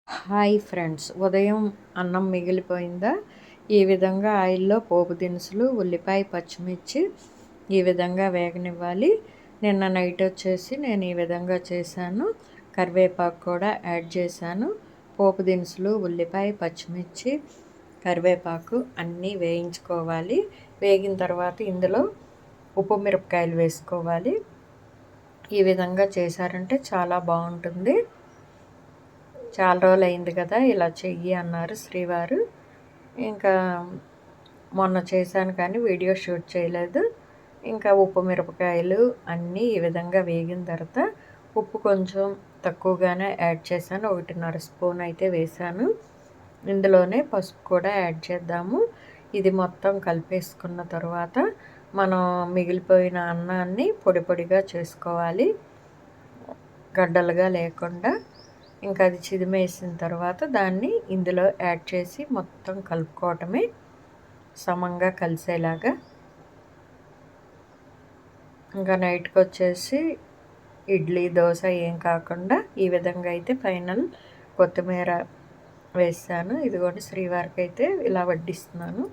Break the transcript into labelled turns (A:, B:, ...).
A: Hi friends, ఉదయం అన్నం మిగిలిపోయిందా? ఈ విధంగా ఆయిల్లో పోపు దినుసులు, ఉల్లిపాయ, పచ్చిమిర్చి ఈ విధంగా వేగనివ్వాలి. నిన్న నైట్ వచ్చేసి నేను ఈ విధంగా చేశాను. కరివేపాకు కూడా యాడ్ చేశాను. పోపు దినుసులు, ఉల్లిపాయ, పచ్చిమిర్చి, కరివేపాకు అన్నీ వేయించుకోవాలి. వేగిన తర్వాత ఇందులో ఉప్పు మిరపకాయలు వేసుకోవాలి. ఈ విధంగా చేశారంటే చాలా బాగుంటుంది. చాలా రోజులు అయింది కదా ఇలా చెయ్యి అన్నారు శ్రీవారు. ఇంకా మొన్న చేశాను కానీ వీడియో షూట్ చేయలేదు. ఇంకా ఉప్పు మిరపకాయలు అన్నీ ఈ విధంగా వేగిన తర్వాత ఉప్పు కొంచెం తక్కువగానే యాడ్ చేశాను. 1.5 స్పూన్ అయితే వేశాను. ఇందులోనే పసుపు కూడా యాడ్ చేద్దాము. ఇది మొత్తం కలిపేసుకున్న తర్వాత మనం మిగిలిపోయిన అన్నాన్ని పొడి పొడిగా చేసుకోవాలి, గడ్డలుగా లేకుండా. ఇంకా అది చిదిమేసిన తర్వాత దాన్ని ఇందులో యాడ్ చేసి మొత్తం కలుపుకోవటమే, సమంగా కలిసేలాగా. ఇంకా నైట్కి వచ్చేసి ఇడ్లీ, దోశ ఏం కాకుండా ఈ విధంగా అయితే ఫైనల్ కొత్తిమీర వేసాను. ఇదిగోండి శ్రీవారికి అయితే ఇలా వడ్డిస్తున్నాను.